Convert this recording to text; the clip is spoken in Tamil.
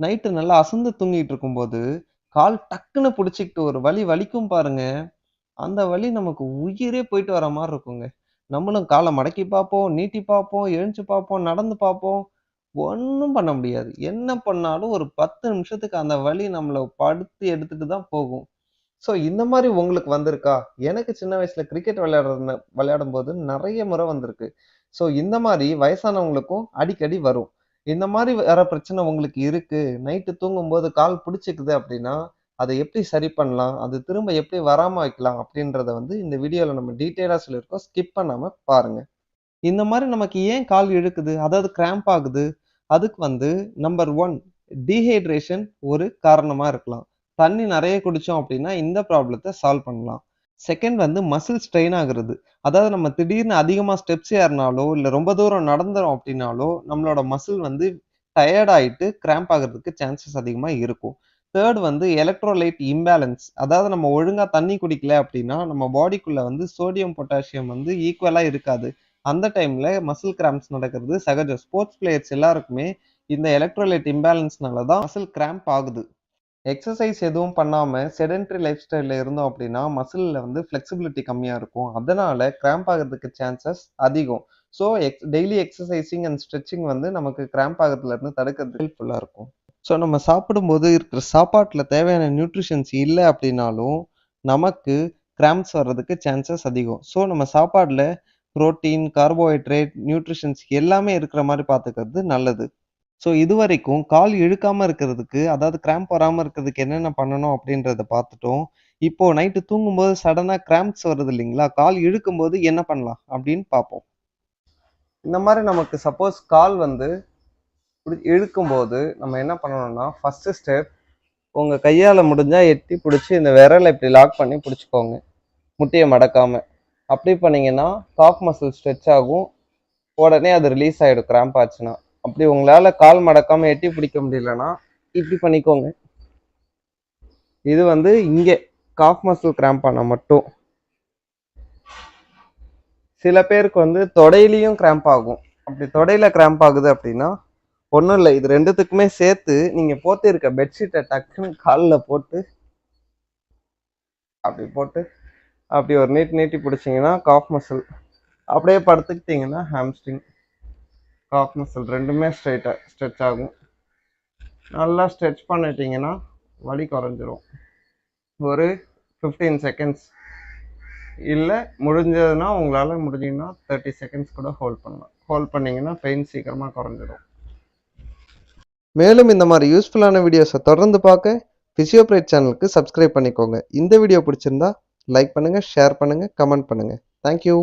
நைட்டு நல்லா அசந்து தூங்கிட்டு இருக்கும்போது, கால் டக்குன்னு புடிச்சுக்கிட்டு ஒரு வலி வலிக்கும் பாருங்க. அந்த வலி நமக்கு உயிரே போயிட்டு வர மாரி இருக்குங்க. நம்மளும் கால மடக்கி பார்ப்போம், நீட்டி பார்ப்போம், எழுஞ்சு பார்ப்போம், நடந்து பார்ப்போம். ஒண்ணும் பண்ண முடியாது. என்ன பண்ணாலும் ஒரு 10 நிமிஷத்துக்கு அந்த வலி நம்மள படுத்தி எடுத்துட்டு தான் போகும். ஸோ இந்த மாரி உங்களுக்கு வந்திருக்கா? எனக்கு சின்ன வயசுல கிரிக்கெட் விளையாடும்போது நெறைய முறை வந்திருக்கு. ஸோ இந்த மாரி வயசானவங்களுக்கும் அடிக்கடி வரும். இந்த மாரி வர பிரச்சனை உங்களுக்கு இருக்கு. நைட்டு தூங்கும்போது கால் புடிச்சுக்குது அப்டின்னா, அத எப்படி சரி பண்ணலாம்? அது திரும்ப எப்படி வராம வைக்கலாம்? அப்டின்றத வந்து இந்த வீடியோல நம்ம டீட்டெயிலா சொல்லியிருக்கோம். ஸ்கிப் பண்ணாம பாருங்க. இந்த மாரி நமக்கு ஏன் கால் இழுக்குது? அதாவது கிராம்ப் ஆகுது. அதுக்கு வந்து நம்பர் 1 டீஹைட்ரேஷன் ஒரு காரணமா இருக்கலாம். தண்ணி நெறைய குடிச்சோம் அப்டின்னா, இந்த ப்ராப்ளத்த சால்வ் பண்ணலாம். செகண்ட் வந்து மசில் ஸ்ட்ரெயின் ஆகுறது. அதாவது நம்ம திடீர்னு அதிகமா ஸ்டெப்ஸ் ஏறுனாலோ, இல்ல ரொம்ப தூரம் நடந்தோம் அப்டின்னாலோ, நம்மளோட மசில் வந்து டயர்ட் ஆயிட்டு கிராம்ப் ஆகுறதுக்கு சான்சஸ் அதிகமா இருக்கும். தேர்ட் வந்து எலக்ட்ரோலைட் இம்பேலன்ஸ். அதாவது நம்ம ஒழுங்கா தண்ணி குடிக்கல அப்டின்னா, நம்ம பாடிக்குள்ள வந்து சோடியம், பொட்டாசியம் வந்து ஈக்குவலா இருக்காது. அந்த டைம்ல மசில் கிராம்ப்ஸ் நடக்கிறது சகஜம். ஸ்போர்ட்ஸ் பிளேயர்ஸ் எல்லாருக்குமே இந்த எலக்ட்ரோலைட் இம்பேலன்ஸ்னால தான் மசில் கிராம்ப் ஆகுது. எக்ஸர்சைஸ் எதுவும் பண்ணாம செடென்டரி லைஃப் ஸ்டைல்ல இருந்தோம் அப்படின்னா, மசில்ல வந்து ஃப்ளெக்சிபிலிட்டி கம்மியா இருக்கும். அதனால கிராம்ப் ஆகுறதுக்கு சான்சஸ் அதிகம். ஸோ டெய்லி எக்ஸர்சைசிங் அண்ட் ஸ்ட்ரெச்சிங் வந்து நமக்கு கிராம்ப் ஆகுறதுல இருந்து தடுக்கிறதுக்கு ஹெல்ப்ஃபுல்லா இருக்கும். ஸோ நம்ம சாப்பிடும்போது இருக்கிற சாப்பாட்டுல தேவையான நியூட்ரிஷன்ஸ் இல்ல அப்படின்னாலும், நமக்கு கிராம்ப்ஸ் வர்றதுக்கு சான்சஸ் அதிகம். ஸோ நம்ம சாப்பாடுல புரோட்டீன், கார்போஹைட்ரேட், நியூட்ரிஷன்ஸ் எல்லாமே இருக்கிற மாரி பார்த்துக்கிறது நல்லது. ஸோ இதுவரைக்கும் கால் இழுக்காம இருக்கிறதுக்கு, அதாவது கிராம்ப் வராம இருக்கிறதுக்கு என்னென்ன பண்ணணும் அப்படின்றத பார்த்துட்டோம். இப்போ நைட்டு தூங்கும்போது சடனா கிராம்ப்ஸ் வருது இல்லைங்களா? கால் இழுக்கும்போது என்ன பண்ணலாம் அப்படின்னு பார்ப்போம். இந்த மாரி நமக்கு சப்போஸ் கால் வந்து இழுக்கும்போது நம்ம என்ன பண்ணணும்னா, ஃபர்ஸ்ட் ஸ்டெப் உங்க கையால முடிஞ்சா எட்டி புடிச்சு இந்த விரல இப்படி லாக் பண்ணி புடிச்சுக்கோங்க. முட்டிய மடக்காம. அப்படி பண்ணீங்கன்னா, காஃப் மசில் ஸ்ட்ரெச் ஆகும். உடனே அது ரிலீஸ் ஆயிடும் கிராம்ப் ஆச்சுன்னா. அப்படி உங்களால கால் மடக்காம எட்டி பிடிக்க முடியலன்னா, இப்படி பண்ணிக்கோங்க. இது வந்து இங்க காஃப் மசில் கிராம்ப் ஆனா மட்டும். சில பேருக்கு வந்து தொடையிலயும் கிராம்ப் ஆகும். அப்படி தொடையில கிராம்ப் ஆகுது அப்படின்னா, ஒண்ணும் இல்லை. இது ரெண்டுத்துக்குமே சேர்த்து நீங்க போட்டு இருக்க பெட்ஷீட்டை டக்குன்னு காலில் போட்டு அப்படி போட்டு அப்படி ஒரு நீட்டி பிடிச்சிங்கன்னா காஃப் மசில். அப்படியே படுத்துக்கிட்டிங்கன்னா ஹாம்ஸ்ட்ரிங், காஃப் மசில் ரெண்டுமே ஸ்ட்ரெச் ஆகும். நல்லா ஸ்ட்ரெச் பண்ணிட்டீங்கன்னா வலி குறைஞ்சிரும். ஒரு 15 செகண்ட்ஸ் இல்லை முடிஞ்சதுன்னா உங்களால் முடிஞ்சிங்கன்னா 30 செகண்ட்ஸ் கூட ஹோல்ட் பண்ணலாம். ஹோல்ட் பண்ணிங்கன்னா பெயின் சீக்கிரமாக குறைஞ்சிரும். மேலும் இந்த மாதிரி யூஸ்ஃபுல்லான வீடியோஸை தொடர்ந்து பார்க்க ஃபிசியோபிரைட் சேனலுக்கு சப்ஸ்கிரைப் பண்ணிக்கோங்க. இந்த வீடியோ பிடிச்சிருந்தா லைக் பண்ணுங்கள், ஷேர் பண்ணுங்கள், கமெண்ட் பண்ணுங்கள். தேங்க்யூ.